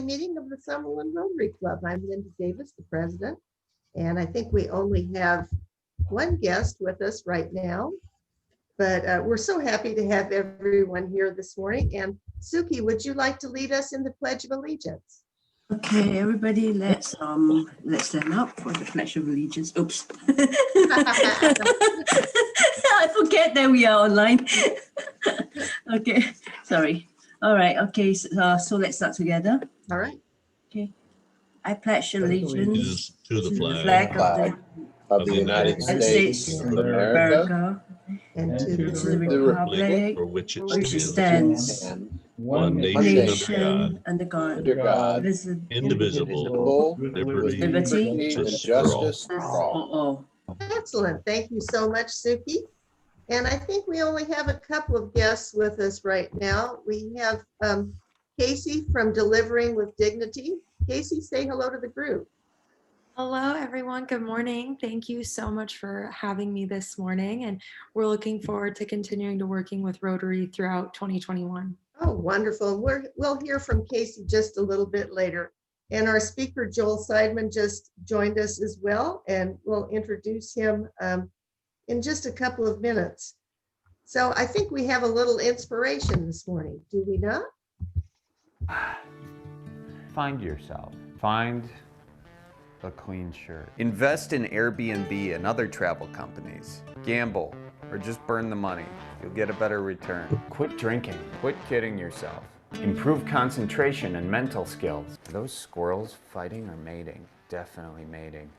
meeting of the Summerlin Rotary Club. I'm Linda Davis, the president, and I think we only have one guest with us right now, but we're so happy to have everyone here this morning. And Suki, would you like to lead us in the Pledge of Allegiance? Okay, everybody, let's stand up for the Pledge of Allegiance. Oops. I forget that we are online. Okay, sorry. All right, okay, so let's start together. All right. Okay. I pledge allegiance to the flag flag of of the United States of of America America And and to to the the republic for which it which stands, stands one nation under God, under God, indivisible, with liberty liberty and and justice for all. all. excellent. Thank you so much, Suki. And I think we only have a couple of guests with us right now. We have Casey from Delivering with Dignity. Casey, say hello to the group. Hello, everyone. Good morning. Thank you so much for having me this morning. And we're looking forward to continuing to working with Rotary throughout 2021. Oh, wonderful. We'll hear from Casey just a little bit later. And our speaker, Joel Seidman, just joined us as well, and we'll introduce him in just a couple of minutes. So I think we have a little inspiration this morning, do we not? Find yourself. Find a clean shirt. Invest in Airbnb and other travel companies. Gamble or just burn the money. You'll get a better return. Quit drinking. Quit kidding yourself. Improve concentration and mental skills. Are those squirrels fighting or mating? Definitely mating.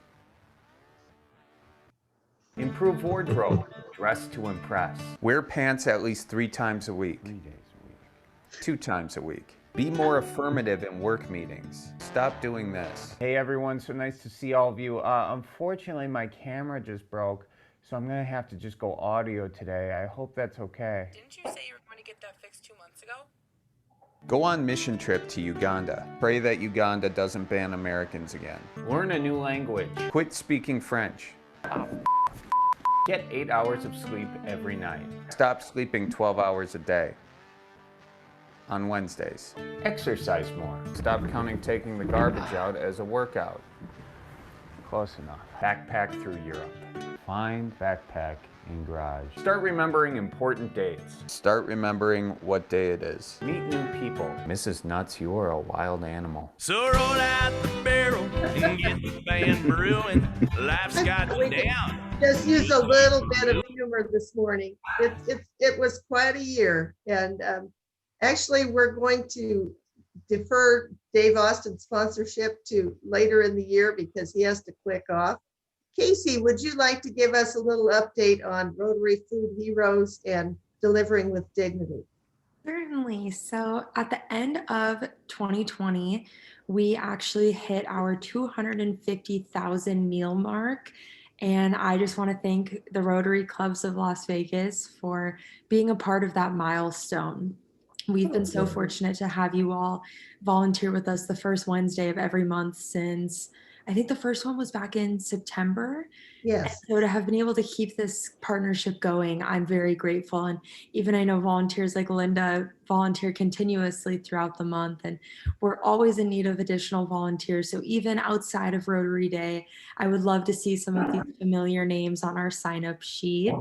Improve wardrobe. Dress to impress. Wear pants at least 3 times a week. 3 days a week. 2 times a week. Be more affirmative in work meetings. Stop doing this. Hey everyone, so nice to see all of you. Unfortunately, my camera just broke, so I'm gonna have to just go audio today. I hope that's okay. Didn't you say you were going to get that fixed 2 months ago? Go on mission trip to Uganda. Pray that Uganda doesn't ban Americans again. Learn a new language. Quit speaking French. Get 8 hours of sleep every night. Stop sleeping 12 hours a day. On Wednesdays. Exercise more. Stop counting taking the garbage out as a workout. Close enough. Backpack through Europe. Find backpack in garage. Start remembering important dates. Start remembering what day it is. Meet new people. Mrs. Nuts, you are a wild animal. So roll out the barrel and get the band brewing. Life's got you down. Just use a little bit of humor this morning. It was quite a year, and actually, we're going to defer Dave Austin's sponsorship to later in the year because he has to click off. Casey, would you like to give us a little update on Rotary Food Heroes and Delivering with Dignity? Certainly. So at the end of 2020, we actually hit our 250,000 meal mark. And I just want to thank the Rotary Clubs of Las Vegas for being a part of that milestone. We've been so fortunate to have you all volunteer with us the first Wednesday of every month since, I think the first one was back in September. Yes. And so to have been able to keep this partnership going, I'm very grateful. And even I know volunteers like Linda volunteer continuously throughout the month, and we're always in need of additional volunteers. So even outside of Rotary Day, I would love to see some of these familiar names on our sign-up sheet.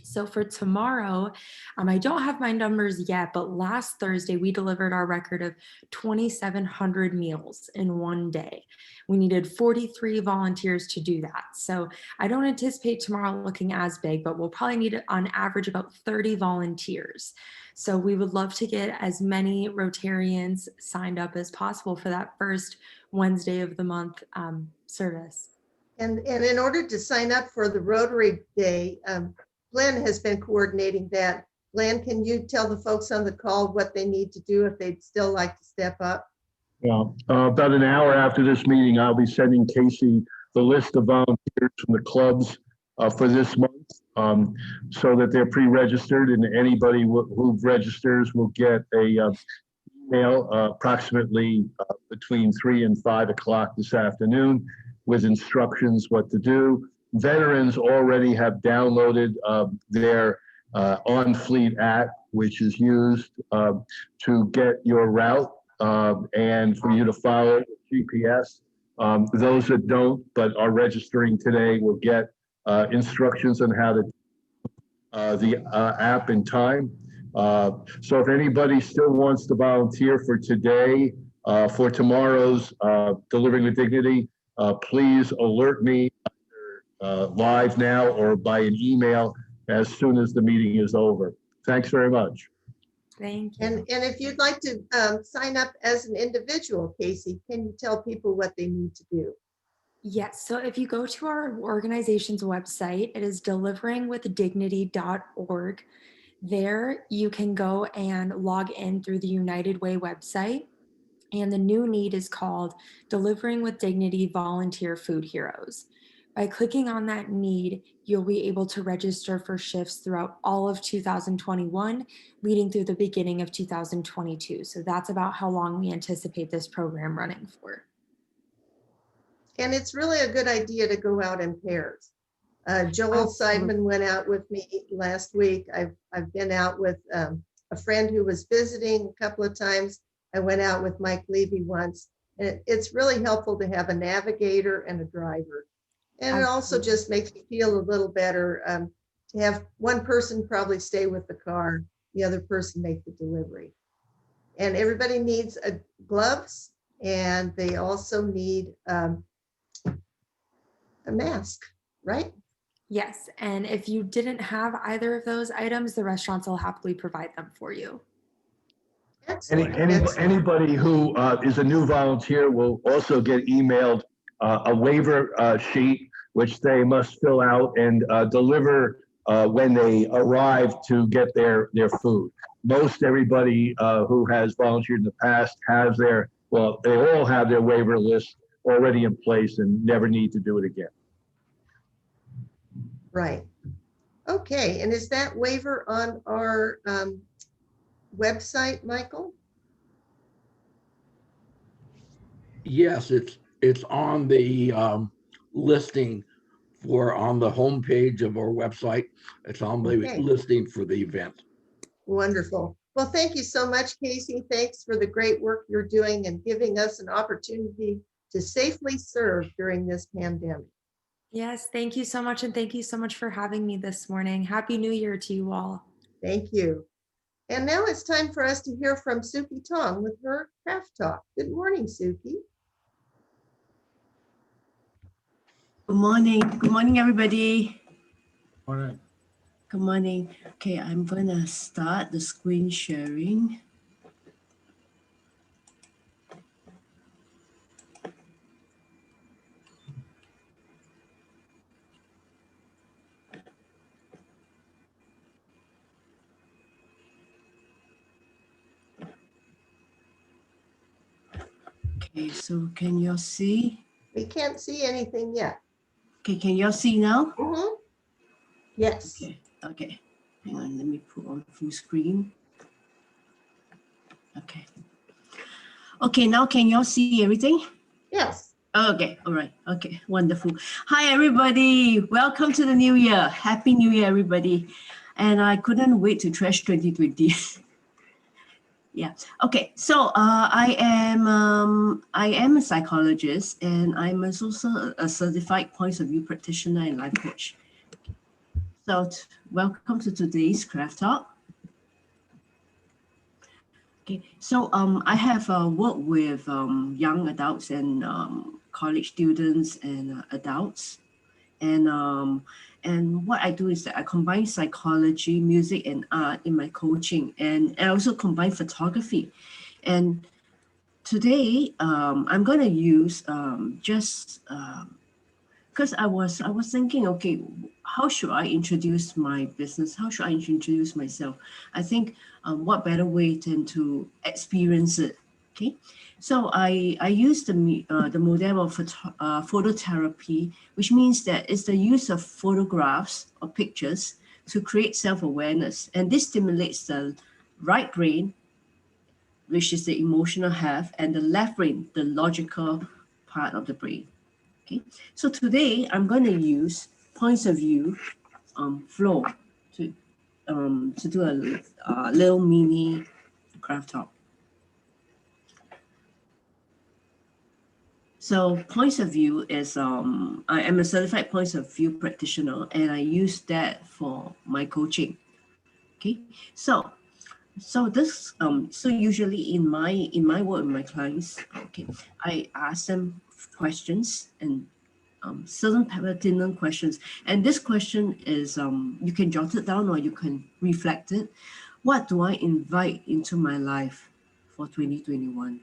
So for tomorrow, I don't have my numbers yet, but last Thursday, we delivered our record of 2,700 meals in one day. We needed 43 volunteers to do that. So I don't anticipate tomorrow looking as big, but we'll probably need on average about 30 volunteers. So we would love to get as many Rotarians signed up as possible for that first Wednesday of the month service. And in order to sign up for the Rotary Day, Glenn has been coordinating that. Glenn, can you tell the folks on the call what they need to do if they'd still like to step up? Well, about an hour after this meeting, I'll be sending Casey the list of volunteers from the clubs for this month so that they're pre-registered, and anybody who registers will get a email approximately between 3 and 5 o'clock this afternoon with instructions what to do. Veterans already have downloaded their on-fleet app, which is used to get your route and for you to follow GPS. Those that don't but are registering today will get instructions on how to the app in time. So if anybody still wants to volunteer for today, for tomorrow's Delivering with Dignity, please alert me live now or by an email as soon as the meeting is over. Thanks very much. Thank you. And if you'd like to sign up as an individual, Casey, can you tell people what they need to do? Yes, so if you go to our organization's website, it is deliveringwithdignity.org. There you can go and log in through the United Way website. And the new need is called Delivering with Dignity Volunteer Food Heroes. By clicking on that need, you'll be able to register for shifts throughout all of 2021, leading through the beginning of 2022. So that's about how long we anticipate this program running for. And it's really a good idea to go out in pairs. Joel Seidman went out with me last week. I've been out with a friend who was visiting a couple of times. I went out with Mike Levy once. And it's really helpful to have a navigator and a driver. And it also just makes you feel a little better to have one person probably stay with the car, the other person make the delivery. And everybody needs gloves, and they also need a mask, right? Yes, and if you didn't have either of those items, the restaurants will happily provide them for you. Excellent. Anybody who is a new volunteer will also get emailed a waiver sheet, which they must fill out and deliver when they arrive to get their food. Most everybody who has volunteered in the past has they all have their waiver list already in place and never need to do it again. Right. Okay, and is that waiver on our website, Michael? Yes, it's on the listing on the homepage of our website. It's on the listing for the event. Wonderful. Well, thank you so much, Casey. Thanks for the great work you're doing and giving us an opportunity to safely serve during this pandemic. Yes, thank you so much. And thank you so much for having me this morning. Happy New Year to you all. Thank you. And now it's time for us to hear from Suki Tong with her craft talk. Good morning, Suki. Good morning. Good morning, everybody. Morning. Good morning. Okay, I'm gonna start the screen sharing. Okay, so can you all see? We can't see anything yet. Okay, can you all see now? Mm-hmm. Yes. Okay. Hang on, let me put on full screen. Okay. Okay, now can you all see everything? Yes. Okay, all right. Okay, wonderful. Hi, everybody. Welcome to the new year. Happy New Year, everybody. And I couldn't wait to trash 2020. Yeah. Okay. So I am a psychologist, and I'm also a certified points of view practitioner and life coach. So welcome to today's craft talk. Okay. So I have worked with young adults and college students and adults, and what I do is that I combine psychology, music, and art in my coaching, and I also combine photography. And today, I'm going to use because I was thinking, okay, how should I introduce my business? How should I introduce myself? I think what better way than to experience it? Okay, so I use the model of phototherapy, which means that it's the use of photographs or pictures to create self-awareness, and this stimulates the right brain, which is the emotional half, and the left brain, the logical part of the brain. Okay, so today I'm going to use points of view flow to do a little mini craft talk. So points of view is I am a certified points of view practitioner, and I use that for my coaching. Okay, so usually in my work with my clients, okay, I ask them questions and certain pertinent questions, and this question is you can jot it down or you can reflect it. What do I invite into my life for 2021?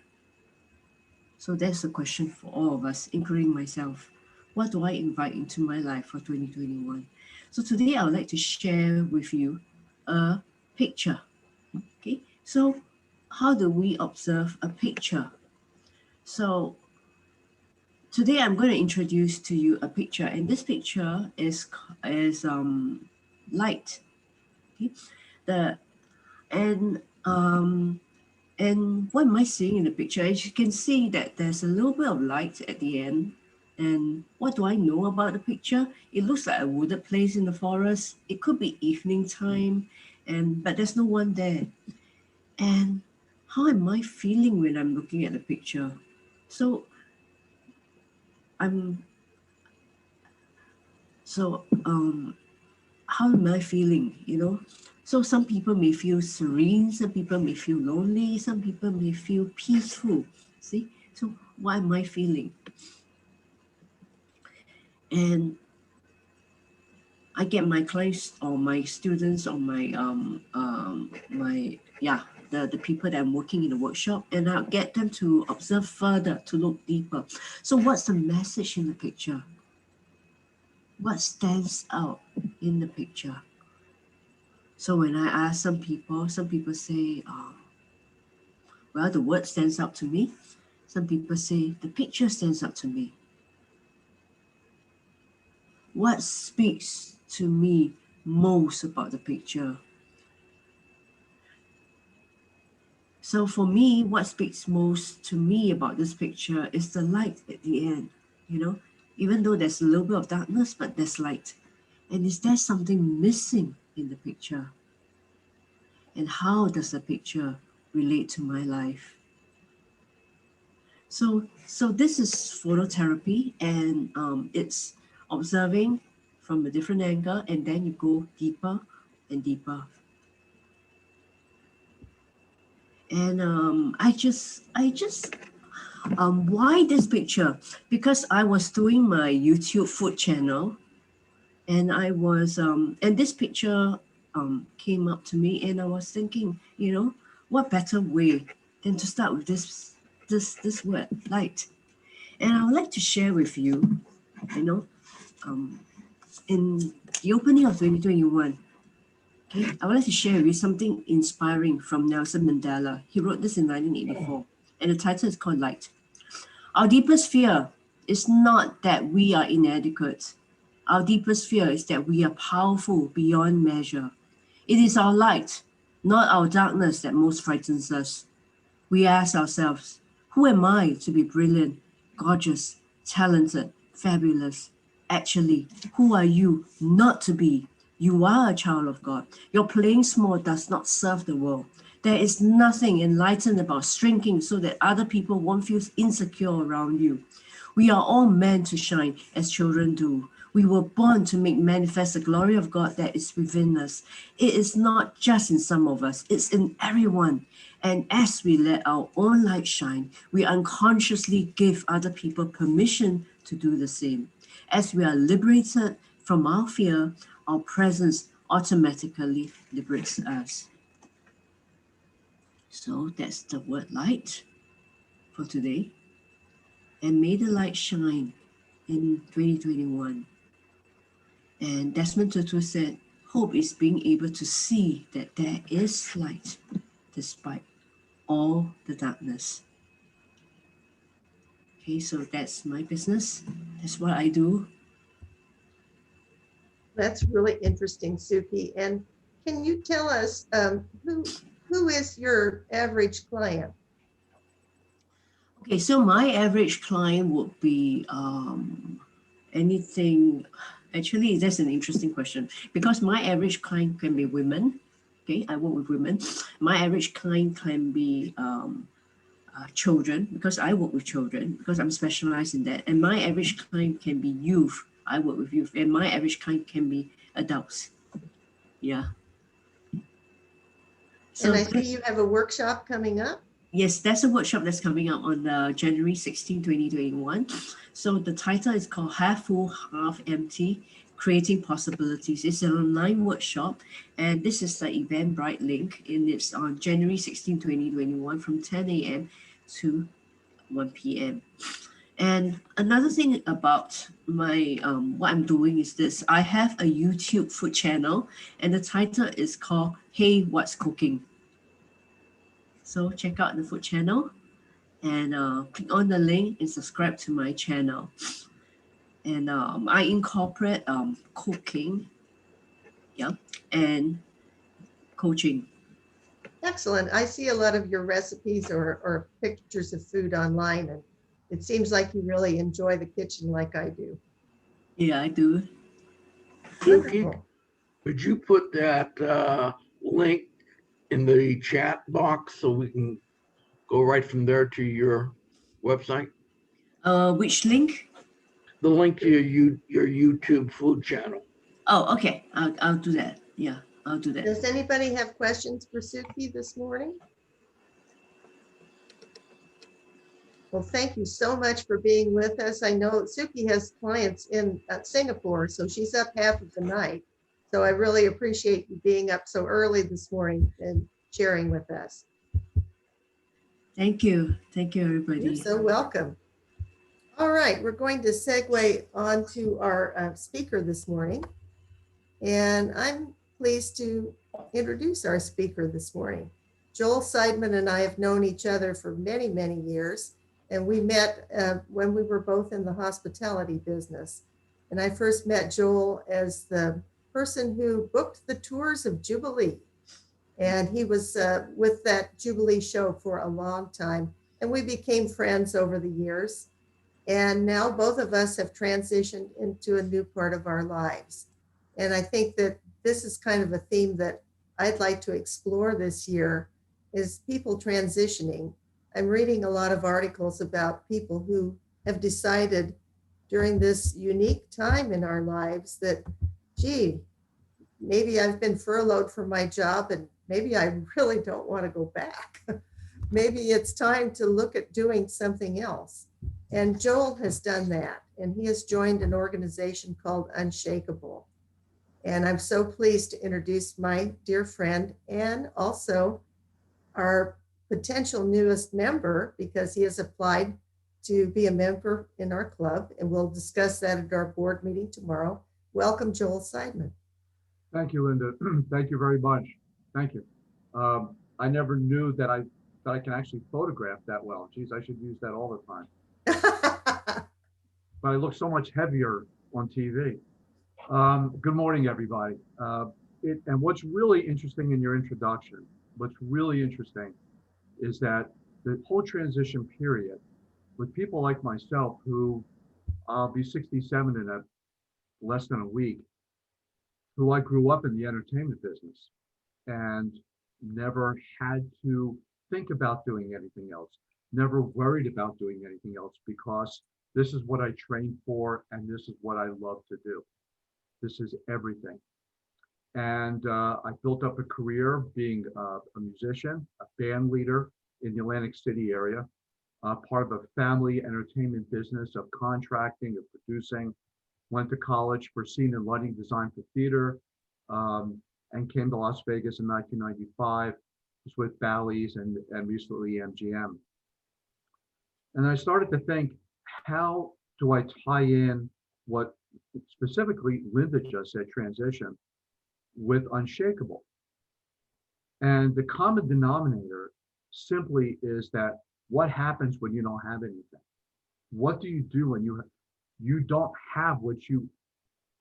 So that's a question for all of us, including myself. What do I invite into my life for 2021? So today I would like to share with you a picture. Okay, so how do we observe a picture? So today I'm going to introduce to you a picture, and this picture is light. Okay, the and And what am I seeing in the picture? As you can see that there's a little bit of light at the end. And what do I know about the picture? It looks like a wooded place in the forest. It could be evening time, but there's no one there. And how am I feeling when I'm looking at the picture? So I'm how am I feeling? So some people may feel serene, some people may feel lonely, some people may feel peaceful. See? So what am I feeling? And I get my clients or my students or the people that I'm working in the workshop, and I'll get them to observe further, to look deeper. So what's the message in the picture? What stands out in the picture? So when I ask some people say, well, the word stands out to me. Some people say the picture stands out to me. What speaks to me most about the picture? So for me, what speaks most to me about this picture is the light at the end, even though there's a little bit of darkness, but there's light. And is there something missing in the picture? And how does the picture relate to my life? So this is phototherapy, and it's observing from a different angle, and then you go deeper and deeper. And why this picture? Because I was doing my YouTube food channel, and I was and this picture came up to me, and I was thinking, what better way than to start with this word, light. And I would like to share with you, in the opening of 2021, okay, I would like to share with you something inspiring from Nelson Mandela. He wrote this in 1984, and the title is called Light. Our deepest fear is not that we are inadequate. Our deepest fear is that we are powerful beyond measure. It is our light, not our darkness, that most frightens us. We ask ourselves, who am I to be brilliant, gorgeous, talented, fabulous? Actually, who are you not to be? You are a child of God. Your playing small does not serve the world. There is nothing enlightened about shrinking so that other people won't feel insecure around you. We are all meant to shine as children do. We were born to make manifest the glory of God that is within us. It is not just in some of us, it's in everyone. And as we let our own light shine, we unconsciously give other people permission to do the same. As we are liberated from our fear, our presence automatically liberates us. So that's the word light for today. And may the light shine in 2021. And Desmond Tutu said, hope is being able to see that there is light despite all the darkness. Okay, so that's my business. That's what I do. That's really interesting, Suki. And can you tell us who is your average client? Okay, so my average client would be anything. Actually, that's an interesting question because my average client can be women. Okay, I work with women. My average client can be children, because I work with children, because I'm specialized in that. And my average client can be youth. I work with youth, and my average client can be adults. Yeah. So And I see you have a workshop coming up. yes, that's a workshop that's coming up on January 16, 2021. So the title is called Half Full, Half Empty, Creating Possibilities. It's an online workshop, and this is the Eventbrite link, and it's on January 16, 2021 from 10 a.m. to 1 p.m. And another thing about my what I'm doing is this. I have a YouTube food channel, and the title is called Hey, What's Cooking? So check out the food channel and click on the link and subscribe to my channel. And I incorporate cooking, yeah, and coaching. Excellent. I see a lot of your recipes or pictures of food online, and it seems like you really enjoy the kitchen like I do. Yeah, I do. Wonderful. Could you put that link in the chat box so we can go right from there to your website? Which link? The link to your YouTube food channel. Oh, okay. I'll do that. Yeah, I'll do that. Does anybody have questions for Suki this morning? Well, thank you so much for being with us. I know Suki has clients in Singapore, so she's up half of the night. So I really appreciate you being up so early this morning and sharing with us. Thank you. Thank you, everybody. You're so welcome. All right, we're going to segue on to our speaker this morning. And I'm pleased to introduce our speaker this morning. Joel Seidman and I have known each other for many, many years. And we met when we were both in the hospitality business. And I first met Joel as the person who booked the tours of Jubilee. And he was with that Jubilee show for a long time. And we became friends over the years. And now both of us have transitioned into a new part of our lives. And I think that this is kind of a theme that I'd like to explore this year is people transitioning. I'm reading a lot of articles about people who have decided during this unique time in our lives that, gee, maybe I've been furloughed from my job and maybe I really don't want to go back. Maybe it's time to look at doing something else. And Joel has done that, and he has joined an organization called Unshakable. And I'm so pleased to introduce my dear friend and also our potential newest member, because he has applied to be a member in our club, and we'll discuss that at our board meeting tomorrow. Welcome, Joel Seidman. Thank you, Linda. Thank you very much. Thank you. I never knew that I can actually photograph that well. Geez, I should use that all the time. But I look so much heavier on TV. Good morning, everybody. And what's really interesting in your introduction, what's really interesting is that the whole transition period with people like myself, who I'll be 67 in less than a week, who I grew up in the entertainment business and never had to think about doing anything else, never worried about doing anything else, because this is what I trained for and this is what I love to do. This is everything. And I built up a career being a musician, a band leader in the Atlantic City area, part of a family entertainment business of contracting, of producing, went to college for scene and lighting design for theater, and came to Las Vegas in 1995, was with Bally's and recently MGM. And I started to think, how do I tie in what specifically Linda just said, transition, with Unshakable? And the common denominator simply is that what happens when you don't have anything? What do you do when you don't have what you,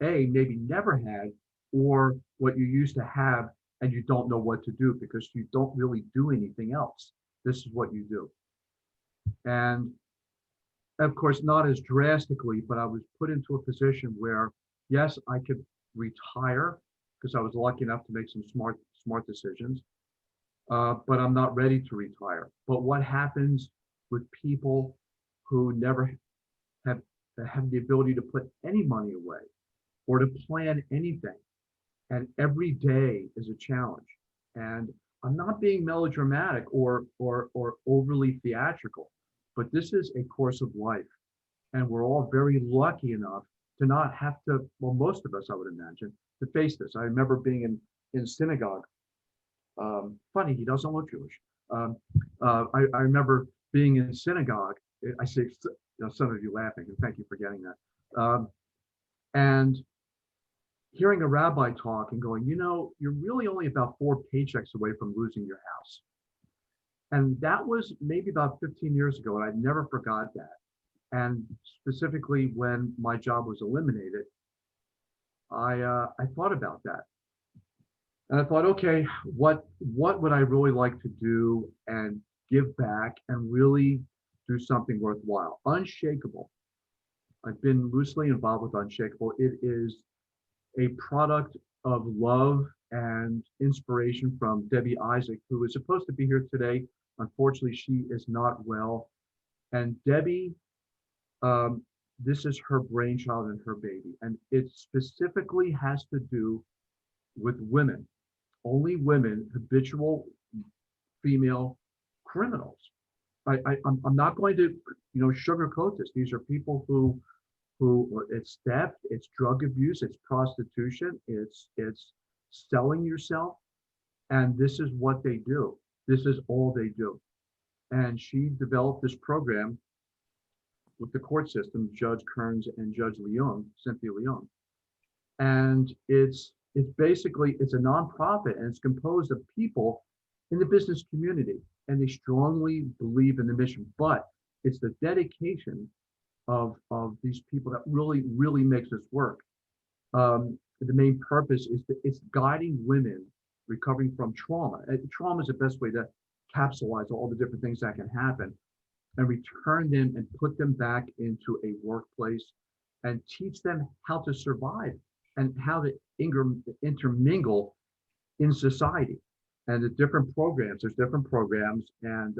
maybe never had, or what you used to have and you don't know what to do because you don't really do anything else? This is what you do. And of course, not as drastically, but I was put into a position where, yes, I could retire because I was lucky enough to make some smart decisions, but I'm not ready to retire. But what happens with people who never have the ability to put any money away or to plan anything. And every day is a challenge. And I'm not being melodramatic or overly theatrical, but this is a course of life. And we're all very lucky enough to not have to, well, most of us, I would imagine, to face this. I remember being in synagogue. Funny, he doesn't look Jewish. I remember being in synagogue. I say, some of you laughing, and thank you for getting that. And hearing a rabbi talk and going, you're really only about 4 paychecks away from losing your house. And that was maybe about 15 years ago, and I never forgot that. And specifically when my job was eliminated, I thought about that. And I thought, okay, what would I really like to do and give back and really do something worthwhile? Unshakable. I've been loosely involved with Unshakable. It is a product of love and inspiration from Debbie Isaac, who is supposed to be here today. Unfortunately, she is not well. And Debbie, this is her brainchild and her baby. And it specifically has to do with women, only women, habitual female criminals. I'm not going to, sugarcoat this. These are people who it's theft, it's drug abuse, it's prostitution, it's selling yourself, and this is what they do. This is all they do. And she developed this program with the court system, Judge Kearns and Judge Leung, Cynthia Leung. And it's basically a nonprofit, and it's composed of people in the business community, and they strongly believe in the mission. But it's the dedication of these people that really makes this work. The main purpose is that it's guiding women recovering from trauma. And trauma is the best way to capsulize all the different things that can happen, and return them and put them back into a workplace and teach them how to survive and how to intermingle in society. And the different programs, there's different programs, and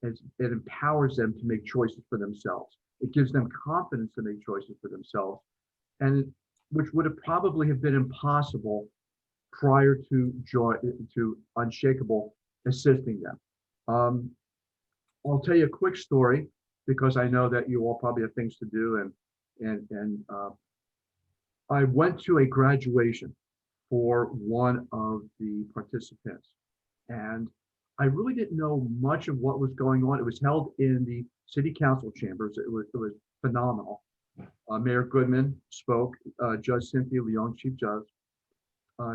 it empowers them to make choices for themselves. It gives them confidence to make choices for themselves, and which would have probably have been impossible prior to Unshakable assisting them. I'll tell you a quick story because I know that you all probably have things to do, and I went to a graduation for one of the participants, and I really didn't know much of what was going on. It was held in the city council chambers. It was phenomenal. Mayor Goodman spoke. Judge Cynthia Leung, Chief Judge.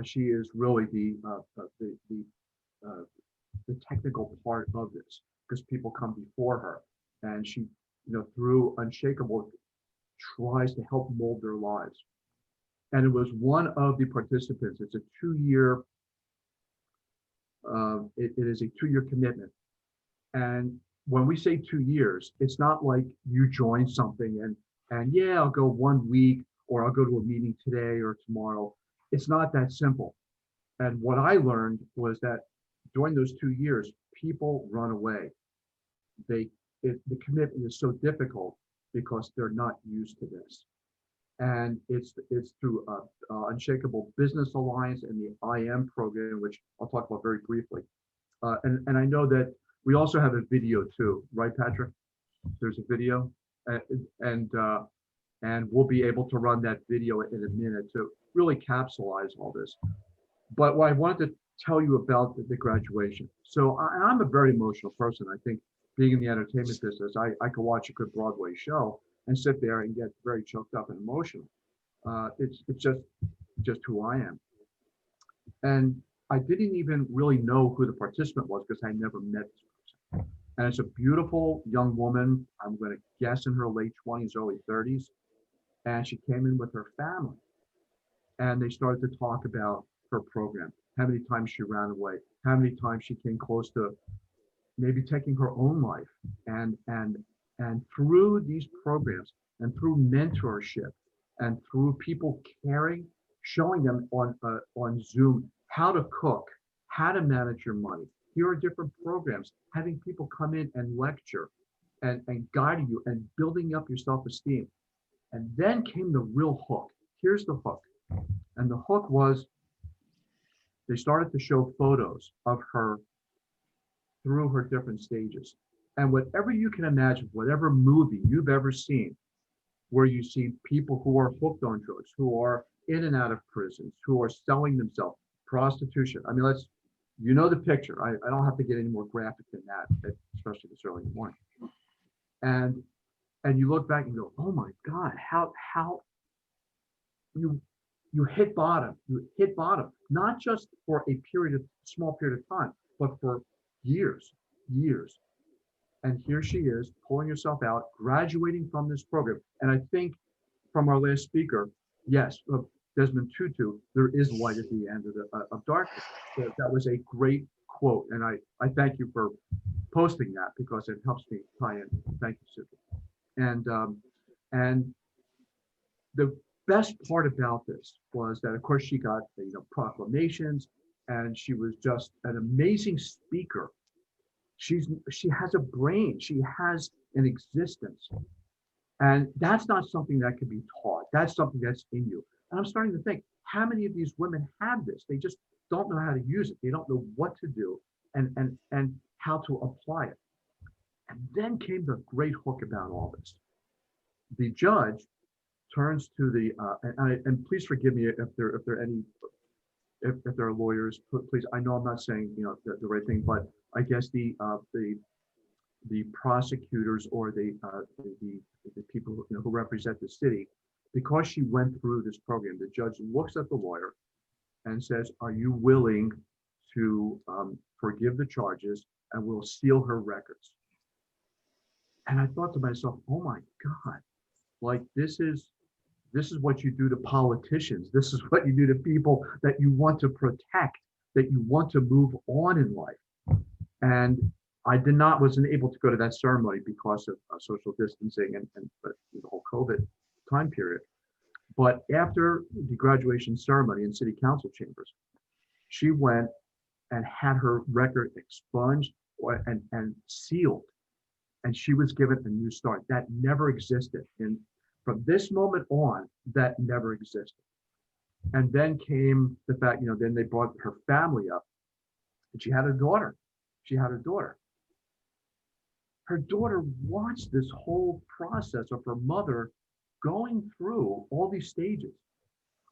She is really the technical part of this, because people come before her, and she, through Unshakable, tries to help mold their lives. And it was one of the participants. It's a 2-year. It is a 2-year commitment. And when we say 2 years, it's not like you join something and yeah, I'll go 1 week, or I'll go to a meeting today or tomorrow. It's not that simple. And what I learned was that during those 2 years, people run away. The commitment is so difficult because they're not used to this. And it's through Unshakable Business Alliance and the IM program, which I'll talk about very briefly. And I know that we also have a video too, right, Patrick? There's a video, and we'll be able to run that video in a minute to really capsulize all this. But what I wanted to tell you about the graduation. So I'm a very emotional person. I think being in the entertainment business, I could watch a good Broadway show and sit there and get very choked up and emotional. It's just who I am. And I didn't even really know who the participant was because I never met this person. And it's a beautiful young woman. I'm going to guess in her late 20s, early 30s. And she came in with her family. And they started to talk about her program, how many times she ran away, how many times she came close to maybe taking her own life. And through these programs and through mentorship and through people caring, showing them on Zoom how to cook, how to manage your money. Here are different programs, having people come in and lecture and guiding you and building up your self-esteem. And then came the real hook. Here's the hook. And the hook was, they started to show photos of her through her different stages. And whatever you can imagine, whatever movie you've ever seen, where you see people who are hooked on drugs, who are in and out of prisons, who are selling themselves, prostitution. I mean, you know the picture. I don't have to get any more graphic than that, especially this early in the morning. And you look back and go, oh my God, how you hit bottom. You hit bottom, not just for a small period of time, but for years. And here she is pulling herself out, graduating from this program. And I think from our last speaker, yes, Desmond Tutu, there is light at the end of darkness. So that was a great quote. And I thank you for posting that, because it helps me tie in. Thank you, Susan. And the best part about this was that, of course, she got proclamations, and she was just an amazing speaker. She has a brain. She has an existence. And that's not something that can be taught. That's something that's in you. And I'm starting to think, how many of these women have this? They just don't know how to use it. They don't know what to do and how to apply it. And then came the great hook about all this. The judge turns to the and please forgive me if there are lawyers, please. I know I'm not saying the right thing, but I guess the prosecutors or the people who represent the city, because she went through this program, the judge looks at the lawyer and says, "Are you willing to forgive the charges, and we'll seal her records?" And I thought to myself, "Oh my God, like this is what you do to politicians. This is what you do to people that you want to protect, that you want to move on in life." And I wasn't able to go to that ceremony because of social distancing and the whole COVID time period. But after the graduation ceremony in city council chambers, she went and had her record expunged and sealed. And she was given a new start. That never existed. And from this moment on, that never existed. And then came the fact, then they brought her family up, and she had a daughter. Her daughter watched this whole process of her mother going through all these stages.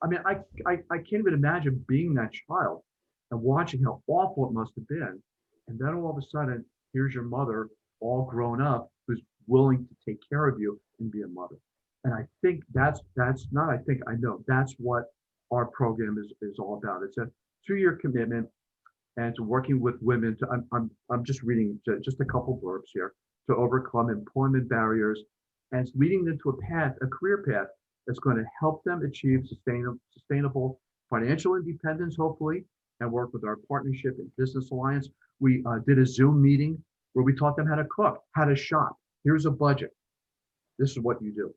I mean, I can't even imagine being that child and watching how awful it must have been. And then all of a sudden, here's your mother all grown up who's willing to take care of you and be a mother. And I think I know that's what our program is all about. It's a 2-year commitment, and to working with women I'm just reading just a couple blurbs here, to overcome employment barriers and leading them to a career path that's going to help them achieve sustainable financial independence, hopefully, and work with our partnership and business alliance. We did a Zoom meeting where we taught them how to cook, how to shop. Here's a budget. This is what you do.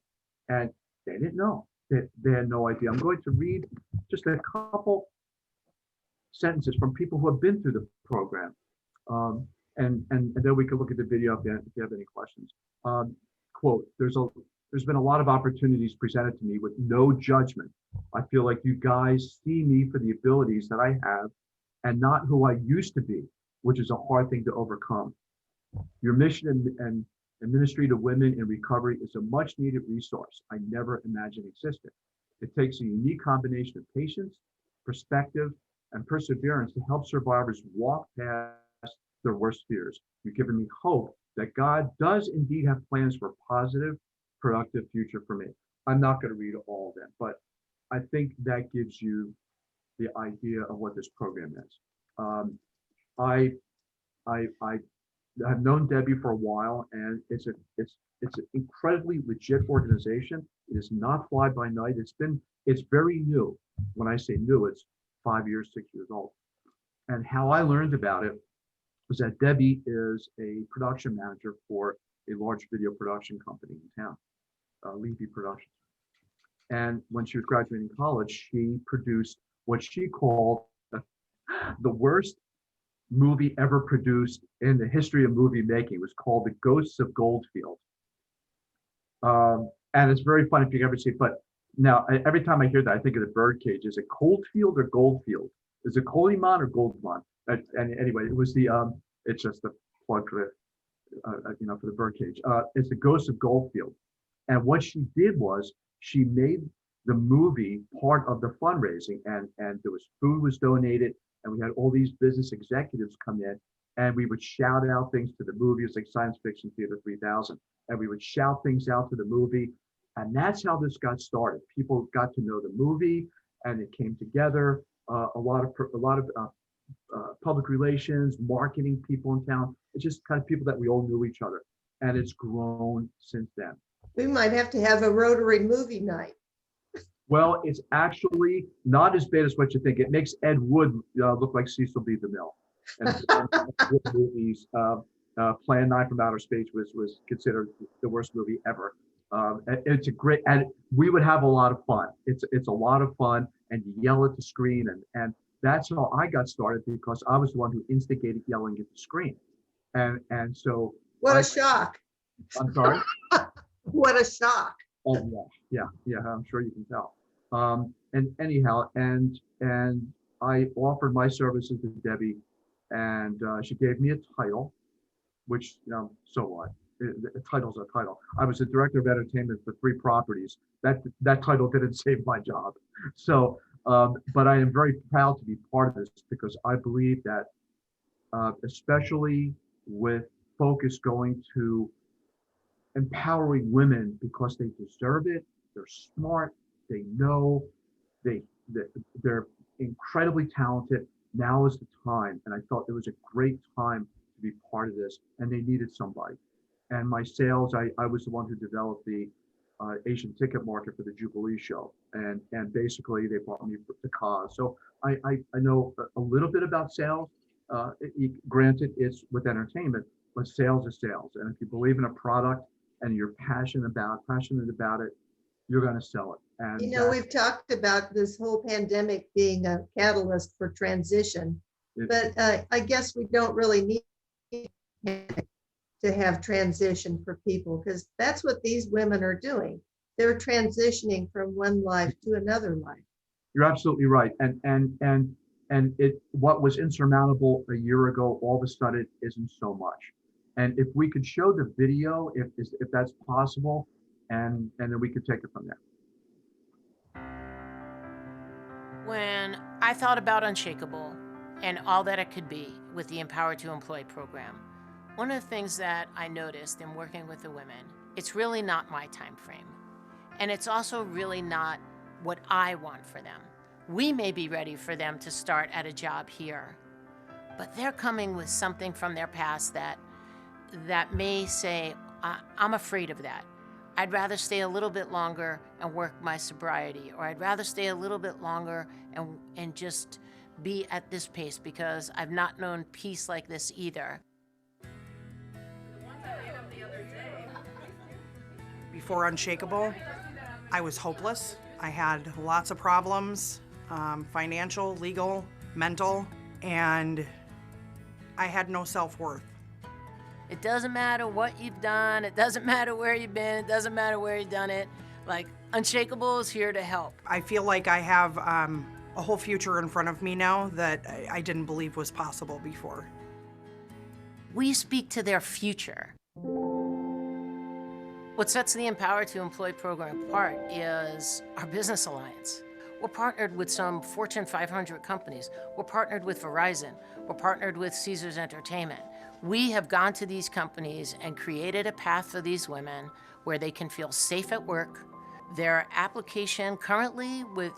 And they didn't know. They had no idea. I'm going to read just a couple sentences from people who have been through the program. And then we can look at the video if you have any questions. Quote, there's been a lot of opportunities presented to me with no judgment. I feel like you guys see me for the abilities that I have and not who I used to be, which is a hard thing to overcome. Your mission and ministry to women in recovery is a much needed resource I never imagined existed. It takes a unique combination of patience, perspective, and perseverance to help survivors walk past their worst fears. You've given me hope that God does indeed have plans for a positive, productive future for me. I'm not going to read all of them, but I think that gives you the idea of what this program is. I've known Debbie for a while, and it's an incredibly legit organization. It is not fly by night. It's very new. When I say new, it's 5 years, 6 years old. And how I learned about it was that Debbie is a production manager for a large video production company in town, Levy Productions. And when she was graduating college, she produced what she called the worst movie ever produced in the history of movie making. It was called The Ghosts of Goldfield. And it's very fun if you ever see it. But now, every time I hear that, I think of the birdcage. Is it Coldfield or Goldfield? Is it Colimon or Goldmon? And anyway, it was the, it's just a plug for the, for the birdcage. It's The Ghosts of Goldfield. And what she did was she made the movie part of the fundraising, and there was food was donated, and we had all these business executives come in, and we would shout out things to the movie. It was like Science Fiction Theater 3000, and we would shout things out to the movie, and that's how this got started. People got to know the movie, and it came together. A lot of public relations, marketing people in town. It's just kind of people that we all knew each other, and it's grown since then. We might have to have a Rotary movie night. Well, it's actually not as bad as what you think. It makes Ed Wood look like Cecil B. DeMille. And movies, Plan 9 from Outer Space was considered the worst movie ever. It's a great, and we would have a lot of fun. It's a lot of fun, and you yell at the screen, and that's how I got started, because I was the one who instigated yelling at the screen, and so. What a shock! I'm sorry. What a shock! Oh yeah. I'm sure you can tell. And anyhow, and I offered my services to Debbie, and she gave me a title, which so what? A title's a title. I was the director of entertainment for 3 properties. That title didn't save my job. So, but I am very proud to be part of this, because I believe that, especially with focus going to empowering women, because they deserve it. They're smart. They know. They're incredibly talented. Now is the time, and I felt it was a great time to be part of this. And they needed somebody. And my sales, I was the one who developed the Asian ticket market for the Jubilee show, and basically they brought me the cause. So I know a little bit about sales. Granted, it's with entertainment, but sales is sales. And if you believe in a product and you're passionate about it, you're going to sell it. And we've talked about this whole pandemic being a catalyst for transition, but I guess we don't really need to have transition for people, because that's what these women are doing. They're transitioning from one life to another life. You're absolutely right. And what was insurmountable a year ago, all of a sudden isn't so much. And if we could show the video, if that's possible, and then we could take it from there. When I thought about Unshakable and all that it could be with the Empower to Employ program, one of the things that I noticed in working with the women, it's really not my time frame. And it's also really not what I want for them. We may be ready for them to start at a job here, but they're coming with something from their past that may say, I'm afraid of that. I'd rather stay a little bit longer and work my sobriety, or I'd rather stay a little bit longer and just be at this pace, because I've not known peace like this either. Before Unshakable, I was hopeless. I had lots of problems, financial, legal, mental, and I had no self-worth. It doesn't matter what you've done. It doesn't matter where you've been. It doesn't matter where you've done it. Like, Unshakable is here to help. I feel like I have a whole future in front of me now that I didn't believe was possible before. We speak to their future. What sets the Empower to Employ program apart is our business alliance. We're partnered with some Fortune 500 companies. We're partnered with Verizon. We're partnered with Caesars Entertainment. We have gone to these companies and created a path for these women where they can feel safe at work. Their application currently with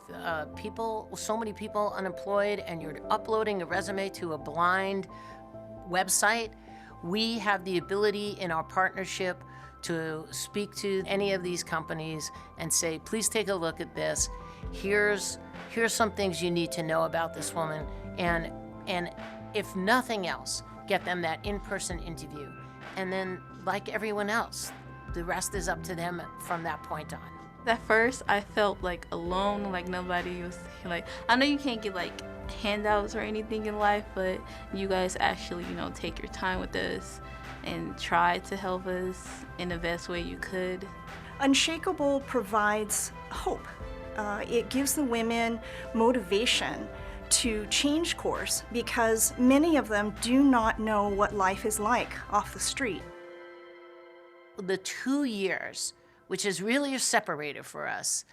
so many people unemployed, and you're uploading a resume to a blind website, we have the ability in our partnership to speak to any of these companies and say, please take a look at this. Here's some things you need to know about this woman, and if nothing else, get them that in-person interview. And then, like everyone else, the rest is up to them from that point on. At first, I felt like alone, like nobody was like, I know you can't get like handouts or anything in life, but you guys actually, take your time with us and try to help us in the best way you could. Unshakable provides hope. It gives the women motivation to change course because many of them do not know what life is like off the street. The 2 years, which is really separated for us,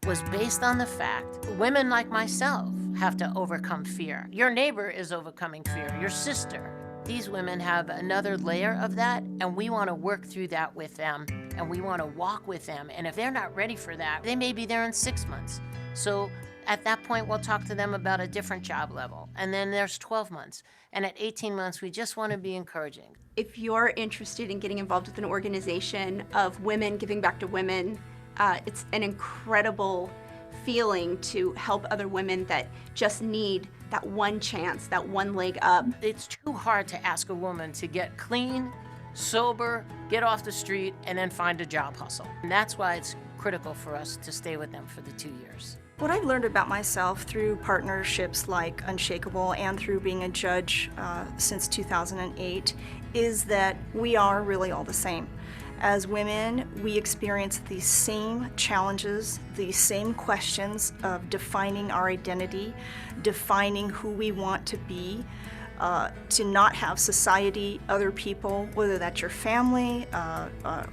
was based on the fact women like myself have to overcome fear. Your neighbor is overcoming fear, your sister. These women have another layer of that, and we want to work through that with them, and we want to walk with them. And if they're not ready for that, they may be there in 6 months. So at that point, we'll talk to them about a different job level. And then there's 12 months. And at 18 months, we just want to be encouraging. If you're interested in getting involved with an organization of women giving back to women, it's an incredible feeling to help other women that just need that one chance, that one leg up. It's too hard to ask a woman to get clean, sober, get off the street, and then find a job hustle. And that's why it's critical for us to stay with them for the 2 years. What I've learned about myself through partnerships like Unshakable and through being a judge since 2008 is that we are really all the same. As women, we experience these same challenges, these same questions of defining our identity, defining who we want to be, to not have society, other people, whether that's your family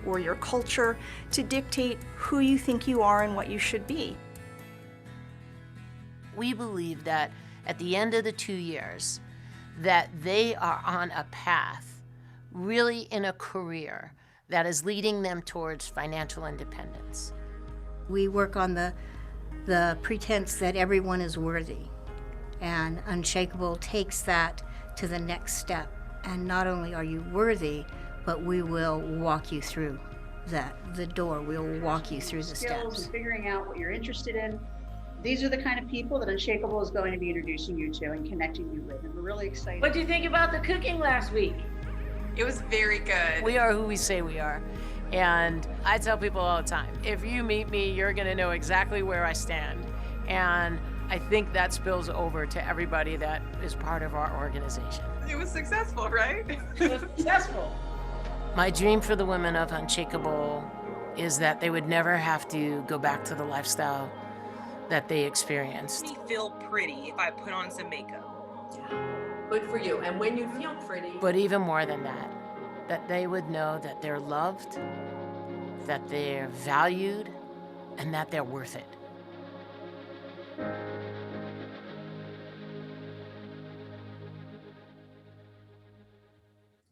or your culture, to dictate who you think you are and what you should be. We believe that at the end of the 2 years, that they are on a path, really in a career that is leading them towards financial independence. We work on the pretense that everyone is worthy, and Unshakable takes that to the next step. And not only are you worthy, but we will walk you through the door. We'll walk you through the skills steps. and figuring out what you're interested in. These are the kind of people that Unshakable is going to be introducing you to and connecting you with, and we're really excited. What do you think about the cooking last week? It was very good. We are who we say we are. And I tell people all the time, if you meet me, you're gonna know exactly where I stand. And I think that spills over to everybody that is part of our organization. It was successful, right? It was successful. My dream for the women of Unshakable is that they would never have to go back to the lifestyle that they experienced. I feel pretty if I put on some makeup. Good for you. And when you feel pretty. But even more than that, that they would know that they're loved, that they're valued, and that they're worth it.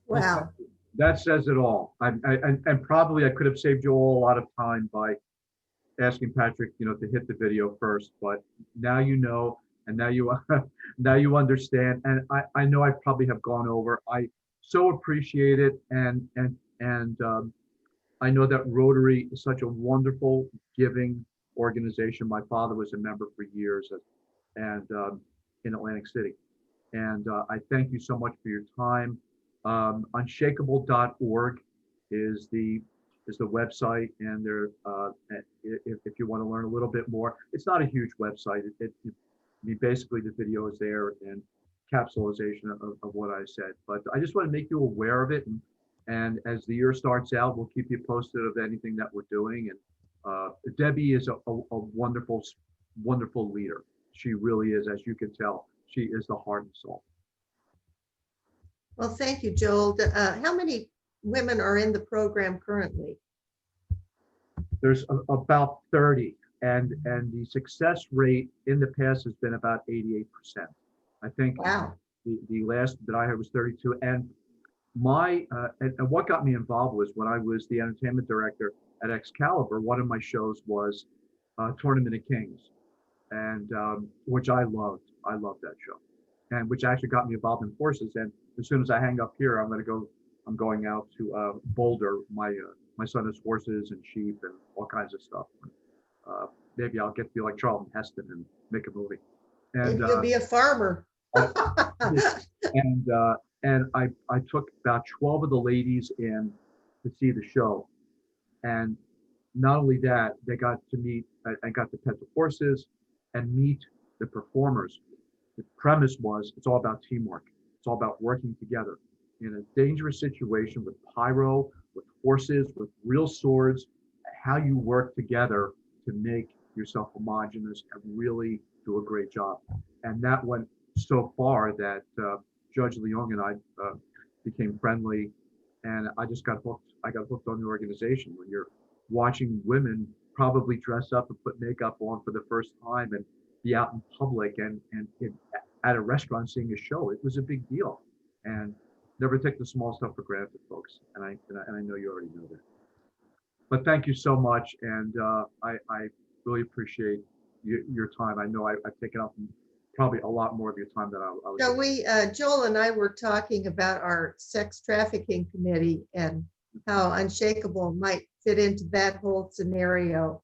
Wow. That says it all. And probably I could have saved you all a lot of time by asking Patrick, to hit the video first, but now you know, and now you now you understand. And I know I probably have gone over. I so appreciate it, and I know that Rotary is such a wonderful, giving organization. My father was a member for years, and in Atlantic City, and I thank you so much for your time. Unshakable.org is the website, and there if you want to learn a little bit more, it's not a huge website. Basically the video is there and capsulization of what I said, but I just want to make you aware of it, and as the year starts out, we'll keep you posted of anything that we're doing. And Debbie is a wonderful leader. She really is, as you can tell. She is the heart and soul. Well, thank you, Joel. How many women are in the program currently? There's about 30, and the success rate in the past has been about 88%. I think. Wow. The last that I heard was 32. And and what got me involved was when I was the entertainment director at Excalibur, one of my shows was Tournament of Kings, and which I loved. I loved that show, and which actually got me involved in horses. And as soon as I hang up here, I'm going out to Boulder. My son has horses and sheep and all kinds of stuff. Maybe I'll get to be like Charlton Heston and make a movie. And you'll be a farmer. and I took about 12 of the ladies in to see the show, and not only that, they got to meet. I got to pet the horses and meet the performers. the premise was it's all about teamwork. It's all about working together in a dangerous situation with pyro, with horses, with real swords, how you work together to make yourself homogenous and really do a great job. And that went so far that Judge Leung and I became friendly, and I just got hooked. I got hooked on the organization. When you're watching women probably dress up and put makeup on for the first time and be out in public and at a restaurant seeing a show, it was a big deal. And never take the small stuff for granted, folks. And I know you already know that. But thank you so much, and I really appreciate your time. I know I've taken up probably a lot more of your time than I was. So Joel and I were talking about our sex trafficking committee and how Unshakable might fit into that whole scenario.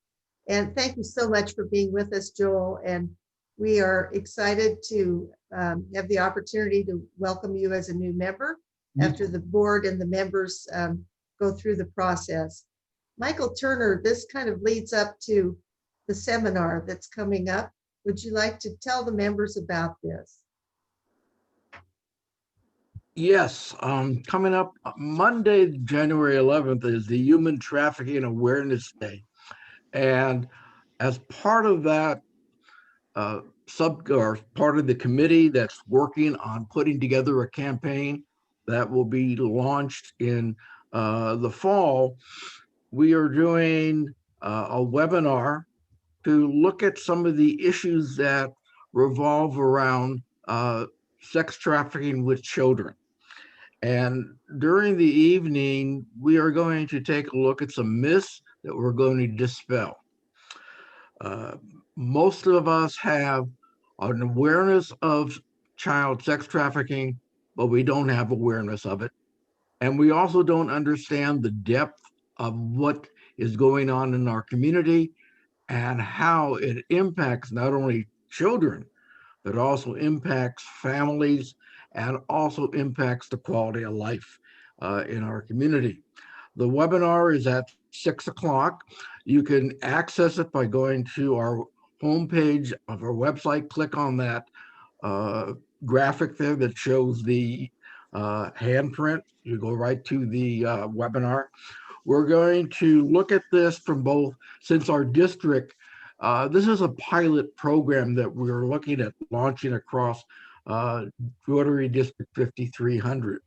And thank you so much for being with us, Joel. And we are excited to have the opportunity to welcome you as a new member after the board and the members go through the process. Michael Turner, this kind of leads up to the seminar that's coming up. Would you like to tell the members about this? Yes, coming up Monday, January 11th is the Human Trafficking Awareness Day. And as part of that part of the committee that's working on putting together a campaign that will be launched in the fall, we are doing a webinar to look at some of the issues that revolve around sex trafficking with children. And during the evening, we are going to take a look at some myths that we're going to dispel. Most of us have an awareness of child sex trafficking, but we don't have awareness of it. And we also don't understand the depth of what is going on in our community and how it impacts not only children, but also impacts families and also impacts the quality of life in our community. The webinar is at 6 o'clock. You can access it by going to our homepage of our website. Click on that graphic there that shows the handprint. You go right to the webinar. We're going to look at this from both, since our district, this is a pilot program that we're looking at launching across Rotary District 5300.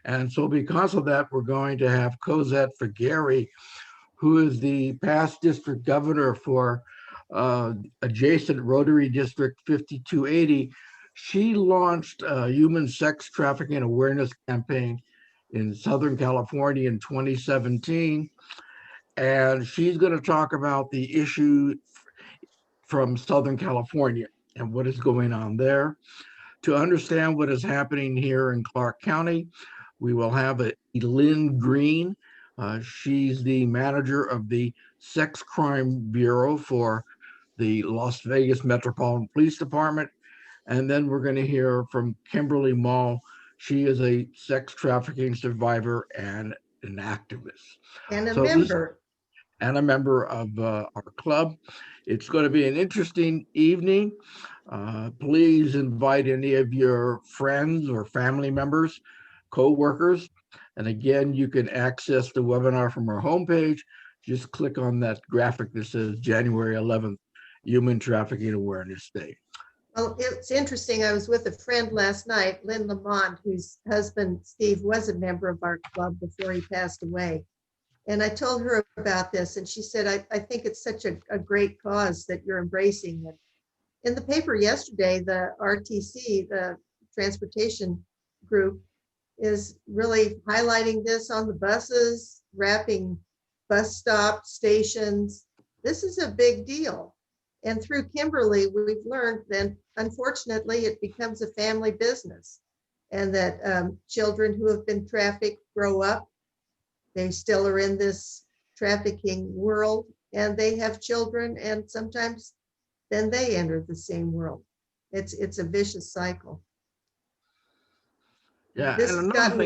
And so because of that, we're going to have Cosette Figueri, who is the past district governor for adjacent Rotary District 5280. She launched a human sex trafficking awareness campaign in Southern California in 2017. And she's going to talk about the issue from Southern California and what is going on there. To understand what is happening here in Clark County, we will have Lynn Green. She's the manager of the Sex Crime Bureau for the Las Vegas Metropolitan Police Department. And then we're going to hear from Kimberly Mall. She is a sex trafficking survivor and an activist. And a member. And a member of our club. It's going to be an interesting evening. Please invite any of your friends or family members, co-workers. And again, you can access the webinar from our homepage. Just click on that graphic that says January 11th, Human Trafficking Awareness Day. Well, it's interesting. I was with a friend last night, Lynn Lamont, whose husband, Steve, was a member of our club before he passed away. And I told her about this, and she said, I think it's such a great cause that you're embracing it. In the paper yesterday, the RTC, the transportation group, is really highlighting this on the buses, wrapping bus stops, stations. This is a big deal. And through Kimberly, we've learned that unfortunately it becomes a family business, and that children who have been trafficked grow up. They still are in this trafficking world, and they have children, and sometimes then they enter the same world. It's a vicious cycle. Yeah, This has gotten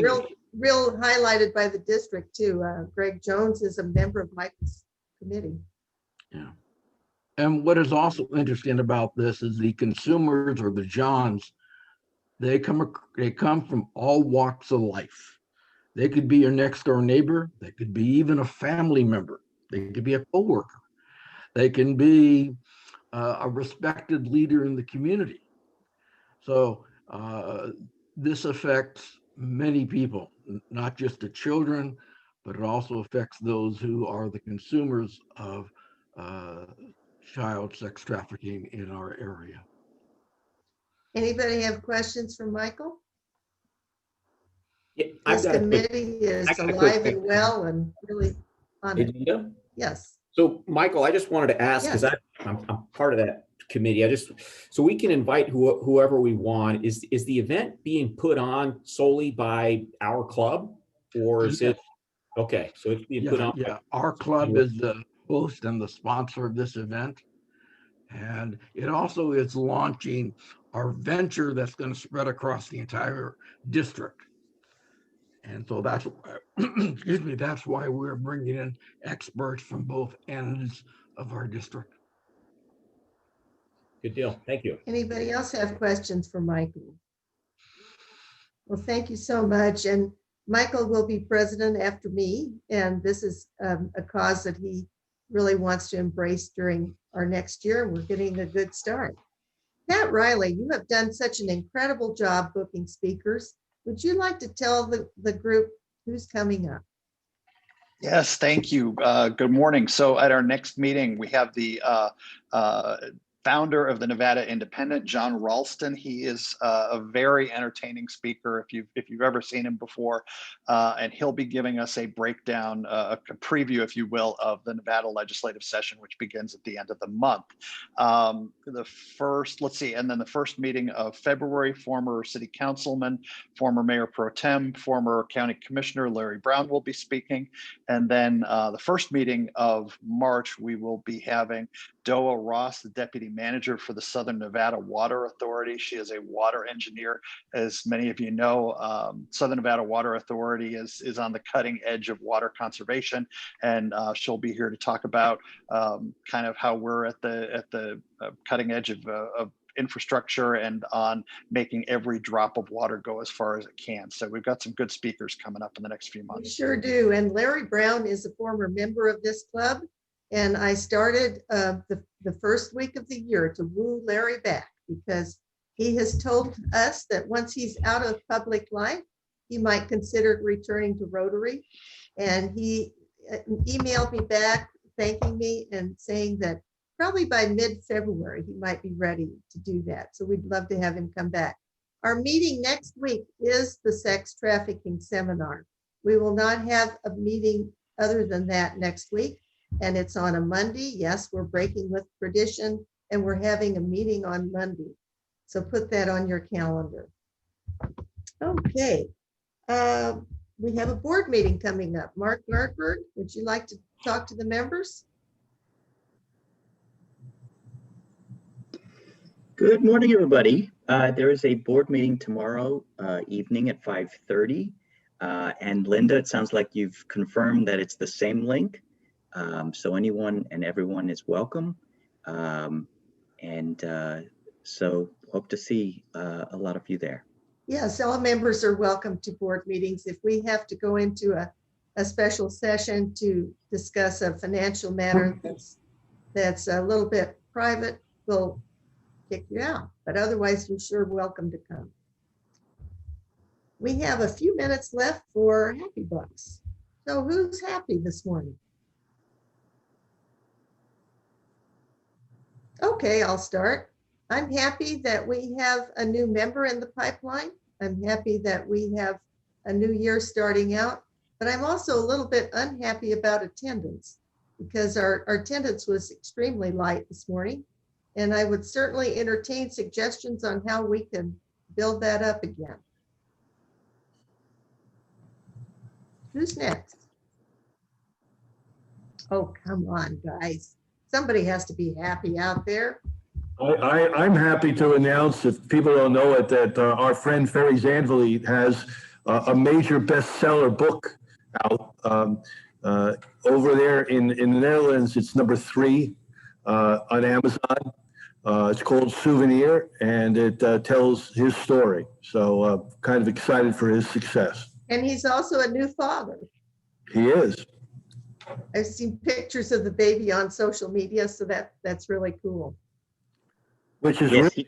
real highlighted by the district too. Greg Jones is a member of Michael's committee. Yeah. And what is also interesting about this is the consumers or the Johns, they come from all walks of life. They could be your next door neighbor. They could be even a family member. They could be a coworker. They can be a respected leader in the community. So this affects many people, not just the children, but it also affects those who are the consumers of child sex trafficking in our area. Anybody have questions for Michael? Yeah, This committee is alive and well and really on it. Linda? Yes. So, Michael, I just wanted to ask, because I'm part of that committee. So we can invite whoever we want. Is the event being put on solely by our club, or is it? Okay, so it's being put on. Yeah, our club is the host and the sponsor of this event. And it also is launching our venture that's going to spread across the entire district. And so that's, excuse me, that's why we're bringing in experts from both ends of our district. Good deal. Thank you. Anybody else have questions for Michael? Well, thank you so much. And Michael will be president after me. And this is a cause that he really wants to embrace during our next year. And we're getting a good start. Pat Riley, you have done such an incredible job booking speakers. Would you like to tell the group who's coming up? Yes, thank you. Good morning. So at our next meeting, we have the founder of the Nevada Independent, John Ralston. He is a very entertaining speaker if you've ever seen him before, and he'll be giving us a breakdown, a preview, if you will, of the Nevada legislative session, which begins at the end of the month. And then the first meeting of February, former city councilman, former mayor pro tem, former county commissioner Larry Brown will be speaking. And then the first meeting of March, we will be having Doa Ross, the deputy manager for the Southern Nevada Water Authority. She is a water engineer. As many of you know, Southern Nevada Water Authority is on the cutting edge of water conservation, and she'll be here to talk about kind of how we're at the cutting edge of infrastructure and on making every drop of water go as far as it can. So we've got some good speakers coming up in the next few months. We sure do. And Larry Brown is a former member of this club. And I started the first week of the year to woo Larry back, because he has told us that once he's out of public life, he might consider returning to Rotary. And he emailed me back thanking me and saying that probably by mid-February, he might be ready to do that. So we'd love to have him come back. Our meeting next week is the sex trafficking seminar. We will not have a meeting other than that next week. And it's on a Monday. Yes, we're breaking with tradition, and we're having a meeting on Monday. So put that on your calendar. Okay. We have a board meeting coming up. Mark Gartberg, would you like to talk to the members? Good morning, everybody. There is a board meeting tomorrow evening at 5:30. And Linda, it sounds like you've confirmed that it's the same link. So anyone and everyone is welcome. So hope to see a lot of you there. Yes, all members are welcome to board meetings. If we have to go into a special session to discuss a financial matter that's a little bit private, we'll kick you out. But otherwise, you're sure welcome to come. We have a few minutes left for Happy Bucks. So who's happy this morning? Okay, I'll start. I'm happy that we have a new member in the pipeline. I'm happy that we have a new year starting out, but I'm also a little bit unhappy about attendance, because our attendance was extremely light this morning. And I would certainly entertain suggestions on how we can build that up again. Who's next? Oh, come on, guys. Somebody has to be happy out there. I'm happy to announce, if people don't know it, that our friend Ferry Zandvliet has a major bestseller book out over there in the Netherlands. It's number 3. on Amazon. It's called Souvenir, and it tells his story. So kind of excited for his success. And he's also a new father. He is. I've seen pictures of the baby on social media, so that's really cool. Which is really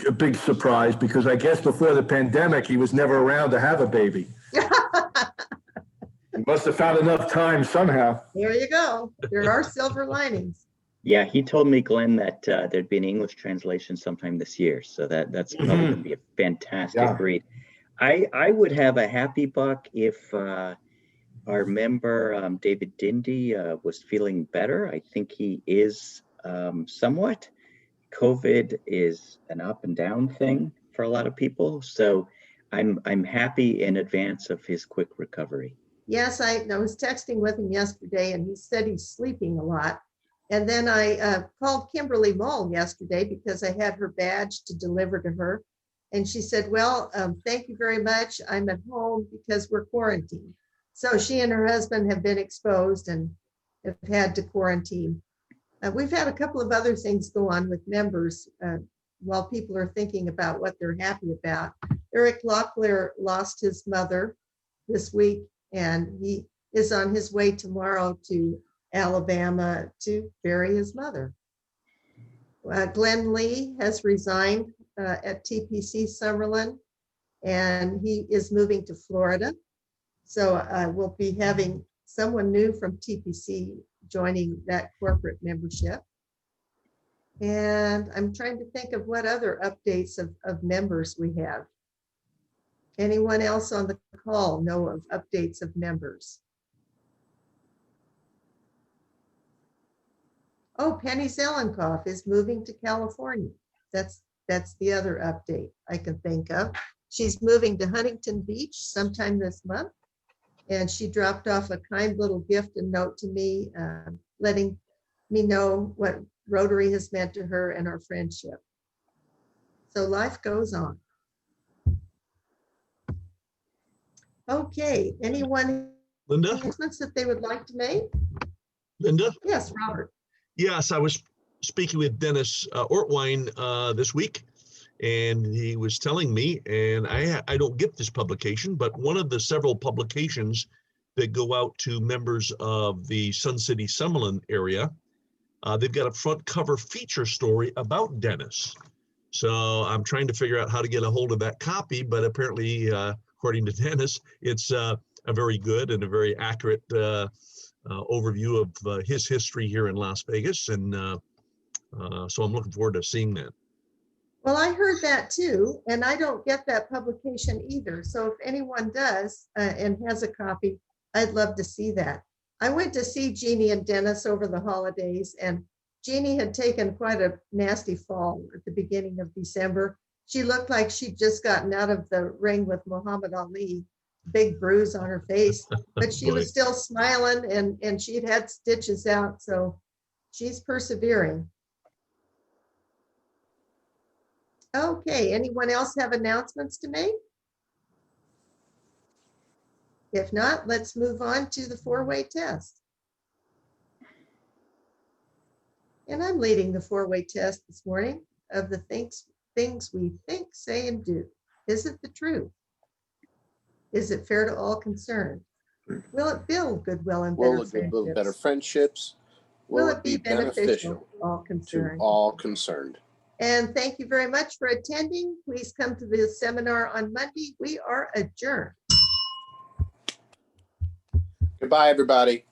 a big surprise, because I guess before the pandemic, he was never around to have a baby. He must have found enough time somehow. There you go. There are silver linings. Yeah, he told me, Glenn, that there'd be an English translation sometime this year. So that's probably going to be a fantastic read. I would have a happy buck if our member, David Dindy, was feeling better. I think he is somewhat. COVID is an up and down thing for a lot of people. So I'm happy in advance of his quick recovery. Yes, I was texting with him yesterday, and he said he's sleeping a lot. And then I called Kimberly Mull yesterday because I had her badge to deliver to her. And she said, well, thank you very much. I'm at home because we're quarantined. So she and her husband have been exposed and have had to quarantine. We've had a couple of other things go on with members while people are thinking about what they're happy about. Eric Locklear lost his mother this week, and he is on his way tomorrow to Alabama to bury his mother. Glenn Lee has resigned at TPC Summerlin, and he is moving to Florida. So we'll be having someone new from TPC joining that corporate membership. And I'm trying to think of what other updates of members we have. Anyone else on the call know of updates of members? Oh, Penny Zelenkoff is moving to California. That's the other update I can think of. She's moving to Huntington Beach sometime this month. And she dropped off a kind little gift and note to me, letting me know what Rotary has meant to her and our friendship. So life goes on. Okay, anyone Linda? announcements that they would like to make? Linda? Yes, Robert. Yes, I was speaking with Dennis Ortwine this week, and he was telling me, and I don't get this publication, but one of the several publications that go out to members of the Sun City Summerlin area, they've got a front cover feature story about Dennis. So I'm trying to figure out how to get a hold of that copy, but apparently, according to Dennis, it's a very good and a very accurate overview of his history here in Las Vegas. And so I'm looking forward to seeing that. Well, I heard that too, and I don't get that publication either. So if anyone does and has a copy, I'd love to see that. I went to see Jeannie and Dennis over the holidays, and Jeannie had taken quite a nasty fall at the beginning of December. She looked like she'd just gotten out of the ring with Muhammad Ali, big bruise on her face, but she was still smiling, and she'd had stitches out, so she's persevering. Okay, anyone else have announcements to make? If not, let's move on to the four-way test. And I'm leading the four-way test this morning of the things we think, say, and do. Is it the truth? Is it fair to all concerned? Will it build goodwill and better Will it build better friendships? friendships? Will it be beneficial to all concerned? To all concerned. And thank you very much for attending. Please come to the seminar on Monday. We are adjourned. Goodbye, everybody.